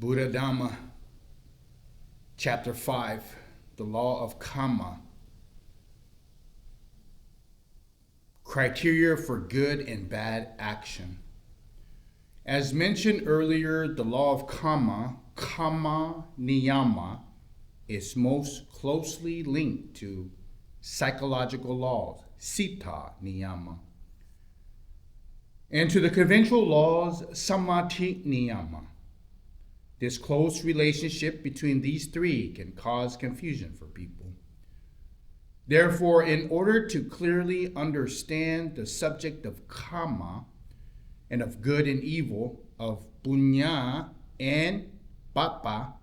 Buddhadhamma, Chapter 5, the law of kamma. Criteria for good and bad action. As mentioned earlier, the law of kamma, niyama, is most closely linked to psychological laws, citta, niyama, and to the conventional laws, sammati, niyama. This close relationship between these three can cause confusion for people. Therefore, in order to clearly understand the subject of kamma and of good and evil, of punya and papa,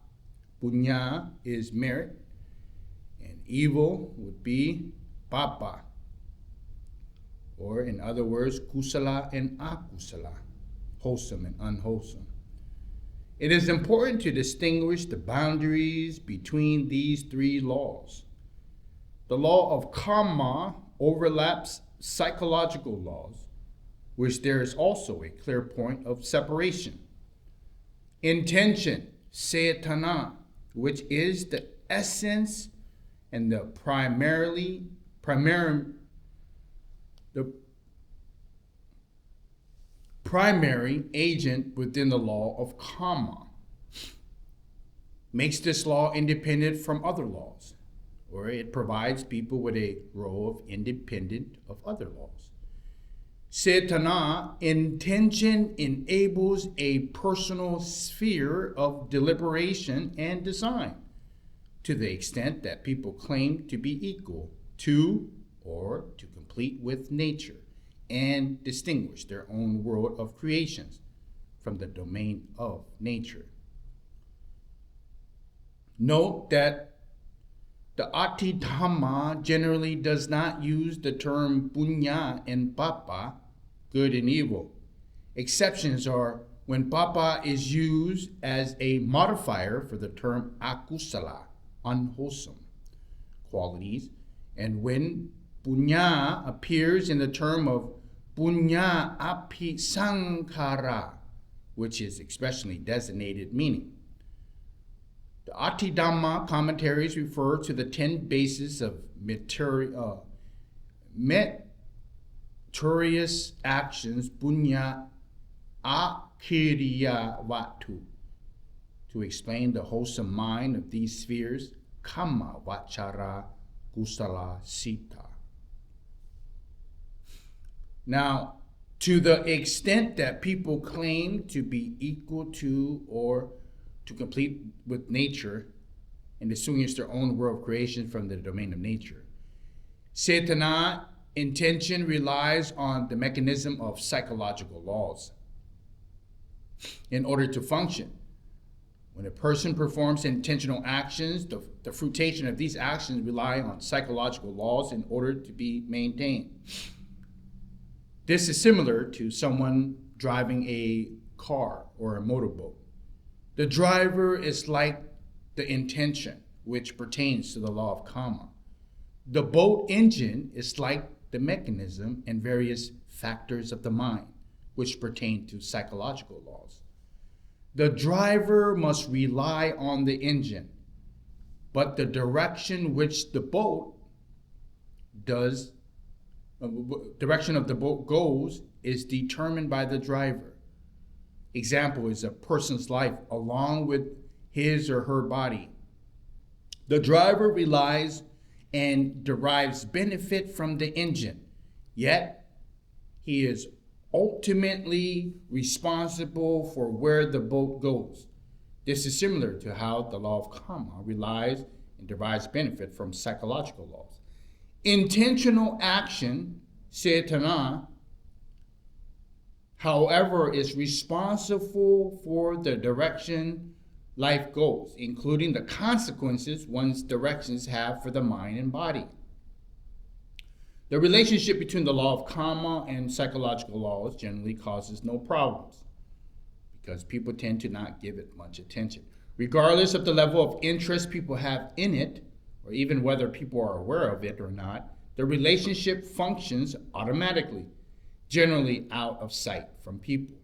punya is merit, and evil would be papa, or in other words, kusala and akusala, wholesome and unwholesome. It is important to distinguish the boundaries between these three laws. The law of kamma overlaps psychological laws, which there is also a clear point of separation. Intention, citta, which is the essence and the primary agent within the law of kamma, makes this law independent from other laws, or it provides people with a role of independent of other laws. Citta, intention, enables a personal sphere of deliberation and design to the extent that people claim to be equal to or to complete with nature and distinguish their own world of creations from the domain of nature. Note that the Buddhadhamma generally does not use the term punya and papa, good and evil. Exceptions are when papa is used as a modifier for the term akusala, unwholesome qualities, and when punya appears in the term of punya api sankhara, which is expressly designated meaning. The Buddhadhamma commentaries refer to the 10 bases of meritorious actions, punya akiriya vatu, to explain the wholesome mind of these spheres, kamma, vachara, kusala, citta. Now, to the extent that people claim to be equal to or to complete with nature and distinguish their own world of creation from the domain of nature, citta, intention, relies on the mechanism of psychological laws in order to function. When a person performs intentional actions, the fruition of these actions rely on psychological laws in order to be maintained. This is similar to someone driving a car or a motorboat. The driver is like the intention, which pertains to the law of kamma. The boat engine is like the mechanism and various factors of the mind, which pertain to psychological laws. The driver must rely on the engine, but the direction which the boat goes is determined by the driver. Example is a person's life along with his or her body. The driver relies and derives benefit from the engine, yet he is ultimately responsible for where the boat goes. This is similar to how the law of kamma relies and derives benefit from psychological laws. Intentional action, citta, however, is responsible for the direction life goes, including the consequences one's directions have for the mind and body. The relationship between the law of kamma and psychological laws generally causes no problems because people tend to not give it much attention. Regardless of the level of interest people have in it, or even whether people are aware of it or not, the relationship functions automatically, generally out of sight from people.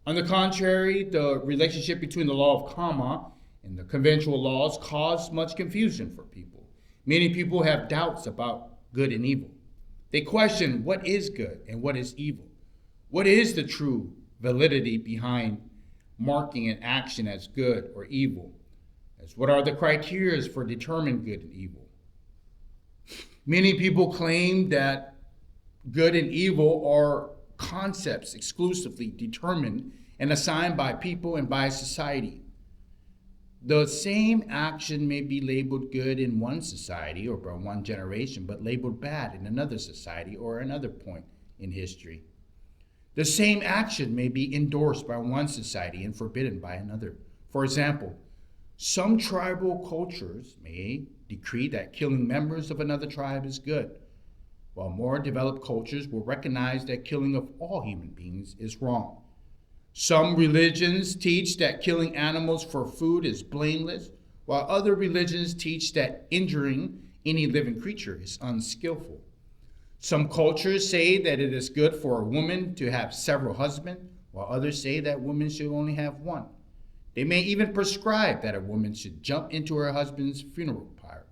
On the contrary, the relationship between the law of kamma and the conventional laws cause much confusion for people. Many people have doubts about good and evil. They question what is good and what is evil. What is the true validity behind marking an action as good or evil? As what are the criteria for determining good and evil? Many people claim that good and evil are concepts exclusively determined and assigned by people and by society. The same action may be labeled good in one society or by one generation, but labeled bad in another society or another point in history. The same action may be endorsed by one society and forbidden by another. For example, some tribal cultures may decree that killing members of another tribe is good, while more developed cultures will recognize that killing of all human beings is wrong. Some religions teach that killing animals for food is blameless, while other religions teach that injuring any living creature is unskillful. Some cultures say that it is good for a woman to have several husbands, while others say that women should only have one. They may even prescribe that a woman should jump into her husband's funeral pyre.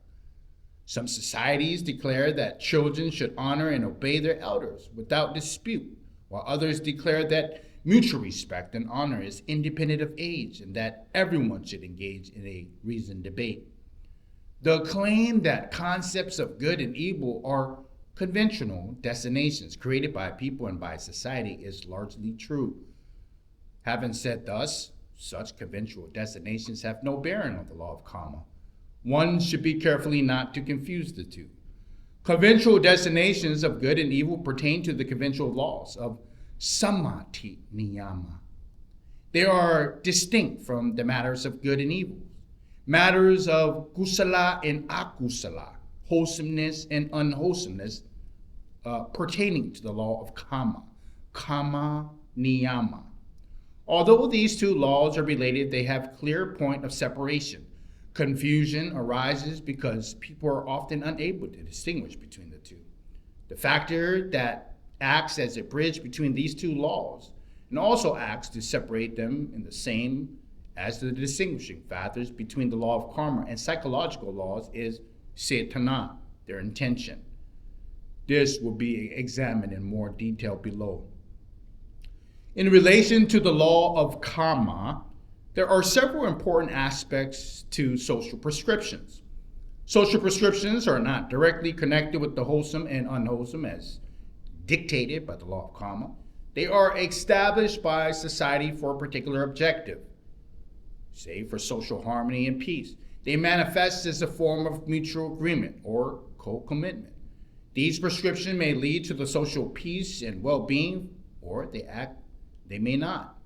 Some societies declare that children should honor and obey their elders without dispute, while others declare that mutual respect and honor is independent of age and that everyone should engage in a reasoned debate. The claim that concepts of good and evil are conventional destinations created by people and by society is largely true. Having said thus, such conventional destinations have no bearing on the law of kamma. One should be carefully not to confuse the two. Conventional destinations of good and evil pertain to the conventional laws of sammati niyama. They are distinct from the matters of good and evil, matters of kusala and akusala, wholesomeness and unwholesomeness, pertaining to the law of kamma niyama. Although these two laws are related, they have clear point of separation. Confusion arises because people are often unable to distinguish between the two. The factor that acts as a bridge between these two laws and also acts to separate them in the same as the distinguishing factors between the law of karma and psychological laws is citta, their intention. This will be examined in more detail below. In relation to the law of kamma, there are several important aspects to social prescriptions. Social prescriptions are not directly connected with the wholesome and unwholesome as dictated by the law of kamma. They are established by society for a particular objective, say for social harmony and peace. They manifest as a form of mutual agreement or co-commitment. These prescriptions may lead to the social peace and well-being, or they may not.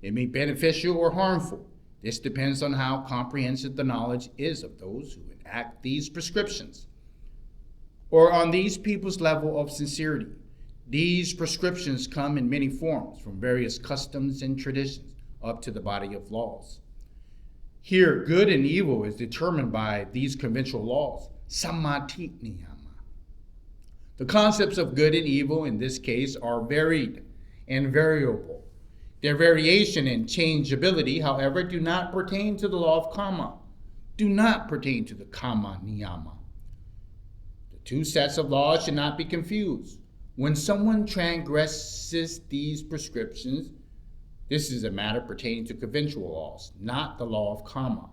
It may be beneficial or harmful. This depends on how comprehensive the knowledge is of those who enact these prescriptions, or on these people's level of sincerity. These prescriptions come in many forms, from various customs and traditions up to the body of laws. Here, good and evil is determined by these conventional laws, sammati niyama. The concepts of good and evil in this case are varied and variable. Their variation and changeability, however, do not pertain to the law of kamma, do not pertain to the kamma niyama. The two sets of laws should not be confused. When someone transgresses these prescriptions, this is a matter pertaining to conventional laws, not the law of kamma.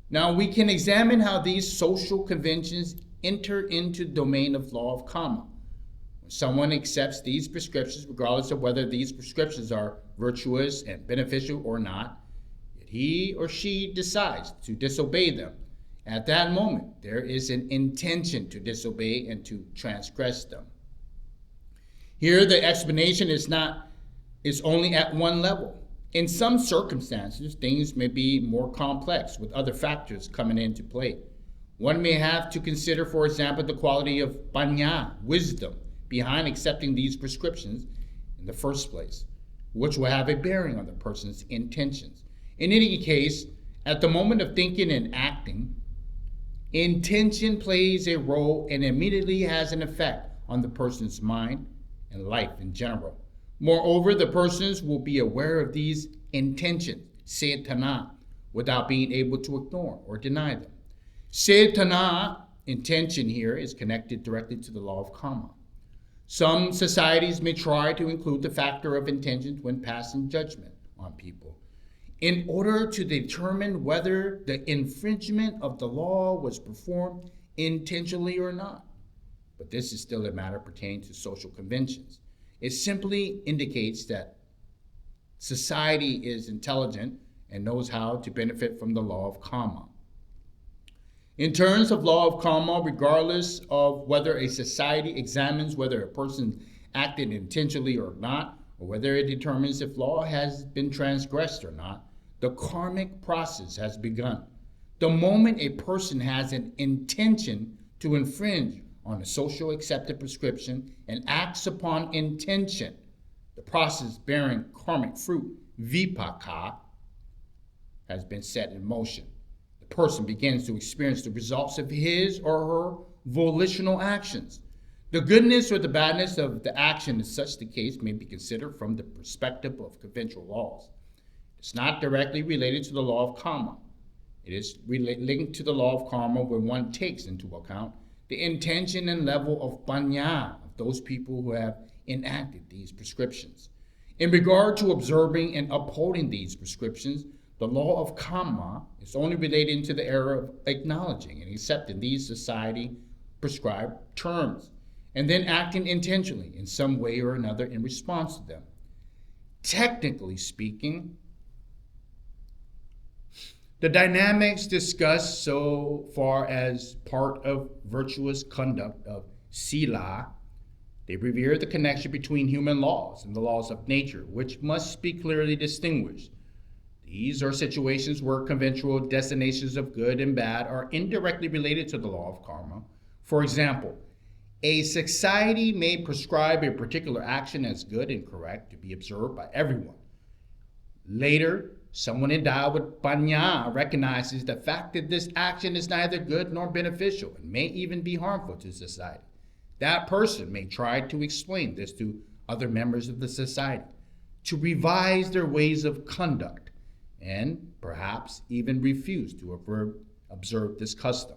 Now we can examine how these social conventions enter into the domain of law of kamma. When someone accepts these prescriptions, regardless of whether these prescriptions are virtuous and beneficial or not, yet he or she decides to disobey them. At that moment, there is an intention to disobey and to transgress them. Here, the explanation is only at one level. In some circumstances, things may be more complex with other factors coming into play. One may have to consider, for example, the quality of panya, wisdom, behind accepting these prescriptions in the first place, which will have a bearing on the person's intentions. In any case, at the moment of thinking and acting, intention plays a role and immediately has an effect on the person's mind and life in general. Moreover, the persons will be aware of these intentions, citta, without being able to ignore or deny them. Citta, intention here, is connected directly to the law of kamma. Some societies may try to include the factor of intentions when passing judgment on people, in order to determine whether the infringement of the law was performed intentionally or not. But this is still a matter pertaining to social conventions. It simply indicates that society is intelligent and knows how to benefit from the law of kamma. In terms of law of kamma, regardless of whether a society examines whether a person acted intentionally or not, or whether it determines if law has been transgressed or not, the karmic process has begun. The moment a person has an intention to infringe on a social accepted prescription and acts upon intention, the process bearing karmic fruit, vipaka, has been set in motion. The person begins to experience the results of his or her volitional actions. The goodness or the badness of the action in such the case may be considered from the perspective of conventional laws. It's not directly related to the law of karma. It is linked to the law of karma when one takes into account the intention and level of panya of those people who have enacted these prescriptions. In regard to observing and upholding these prescriptions, the law of kamma is only relating to the area of acknowledging and accepting these society prescribed terms, and then acting intentionally in some way or another in response to them. Technically speaking, the dynamics discussed so far as part of virtuous conduct of sila, they revere the connection between human laws and the laws of nature, which must be clearly distinguished. These are situations where conventional designations of good and bad are indirectly related to the law of karma. For example, a society may prescribe a particular action as good and correct to be observed by everyone. Later, someone endowed with panya recognizes the fact that this action is neither good nor beneficial and may even be harmful to society. That person may try to explain this to other members of the society, to revise their ways of conduct, and perhaps even refuse to observe this custom.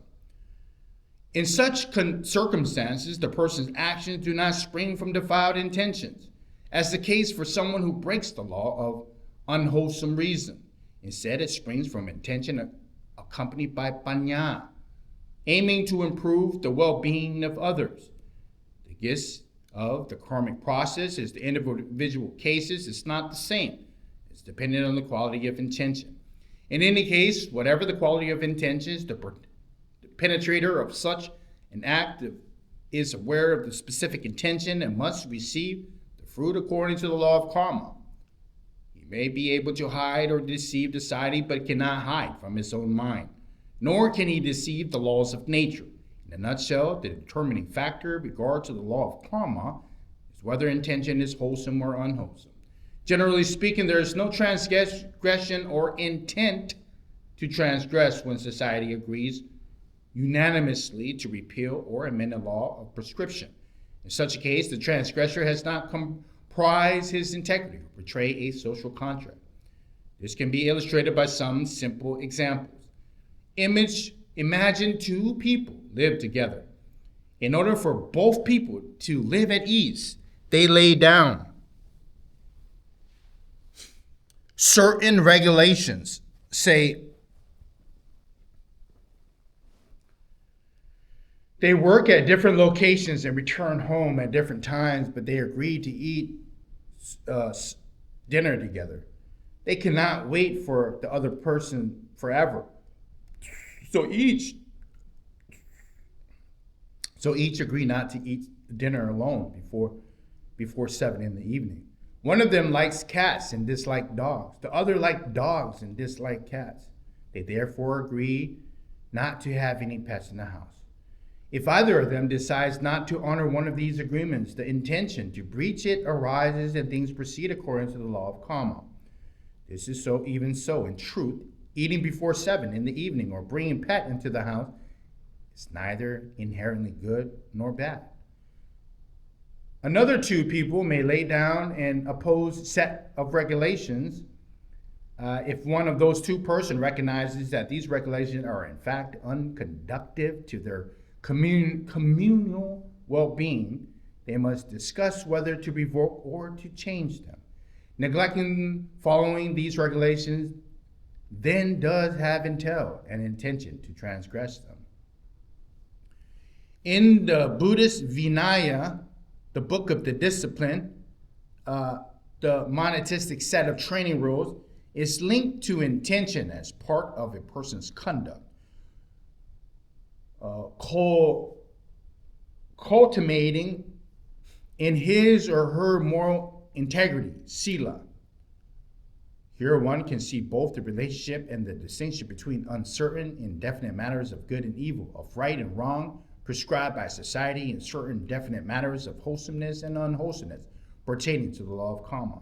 In such circumstances, the person's actions do not spring from defiled intentions, as the case for someone who breaks the law of unwholesome reason. Instead, it springs from intention accompanied by panya, aiming to improve the well-being of others. The gist of the karmic process is the individual cases is not the same. It's dependent on the quality of intention. In any case, whatever the quality of intentions, the penetrator of such an act is aware of the specific intention and must receive the fruit according to the law of karma. He may be able to hide or deceive society, but cannot hide from his own mind, nor can he deceive the laws of nature. In a nutshell, the determining factor in regard to the law of karma is whether intention is wholesome or unwholesome. Generally speaking, there is no transgression or intent to transgress when society agrees unanimously to repeal or amend a law of prescription. In such a case, the transgressor has not comprised his integrity or betrayed a social contract. This can be illustrated by some simple examples. Imagine two people live together. In order for both people to live at ease, they lay down certain regulations. Say, they work at different locations and return home at different times, but they agree to eat dinner together. They cannot wait for the other person forever. So each agree not to eat dinner alone before 7 in the evening. One of them likes cats and dislikes dogs. The other likes dogs and dislikes cats. They therefore agree not to have any pets in the house. If either of them decides not to honor one of these agreements, the intention to breach it arises and things proceed according to the law of karma. This is so, even so, in truth, eating before 7 in the evening or bringing pet into the house is neither inherently good nor bad. Another two people may lay down an opposed set of regulations if one of those two persons recognizes that these regulations are in fact unconducive to their communal well-being. They must discuss whether to revoke or to change them. Neglecting following these regulations then does have entail an intention to transgress them. In the Buddhist Vinaya, the book of the discipline, the monastic set of training rules is linked to intention as part of a person's conduct. Cultivating in his or her moral integrity, sila. Here one can see both the relationship and the distinction between uncertain, indefinite matters of good and evil, of right and wrong, prescribed by society, and certain definite matters of wholesomeness and unwholesomeness pertaining to the law of kamma.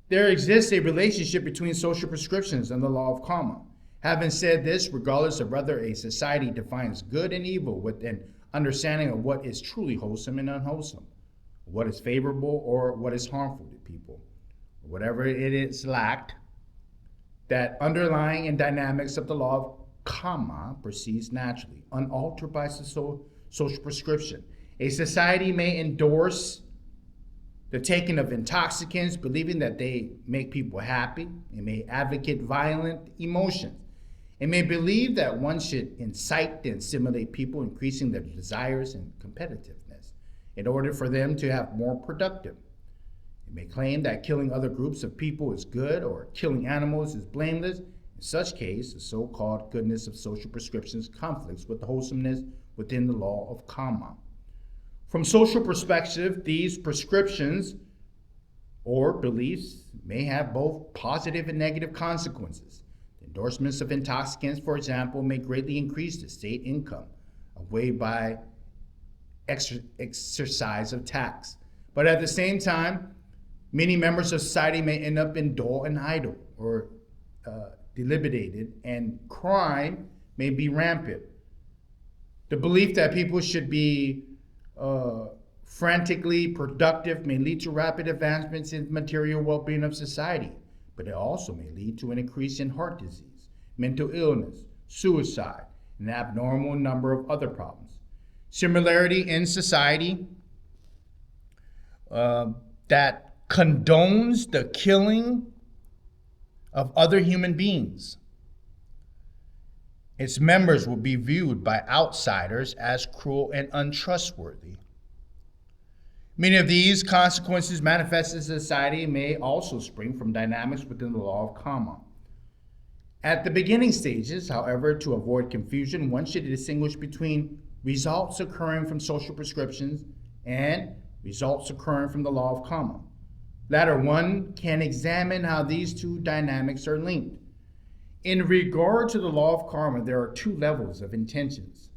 There exists a relationship between social prescriptions and the law of kamma. Having said this, regardless of whether a society defines good and evil with an understanding of what is truly wholesome and unwholesome, what is favorable or what is harmful to people, whatever it is lacked, that underlying and dynamics of the law of kamma proceeds naturally, unaltered by social prescription. A society may endorse the taking of intoxicants, believing that they make people happy. It may advocate violent emotions. It may believe that one should incite and stimulate people, increasing their desires and competitiveness in order for them to have more productive. It may claim that killing other groups of people is good or killing animals is blameless. In such case, the so-called goodness of social prescriptions conflicts with the wholesomeness within the law of kamma. From social perspective, these prescriptions or beliefs may have both positive and negative consequences. The endorsements of intoxicants, for example, may greatly increase the state income, outweighed by exercise of tax. But at the same time, many members of society may end up in dull and idle or dilapidated, and crime may be rampant. The belief that people should be frantically productive may lead to rapid advancements in material well-being of society, but it also may lead to an increase in heart disease, mental illness, suicide, and an abnormal number of other problems. Similarity in society that condones the killing of other human beings. Its members will be viewed by outsiders as cruel and untrustworthy. Many of these consequences manifested in society may also spring from dynamics within the law of kamma. At the beginning stages, however, to avoid confusion, one should distinguish between results occurring from social prescriptions and results occurring from the law of kamma. Latter, one can examine how these two dynamics are linked. In regard to the law of karma, there are two levels of intentions.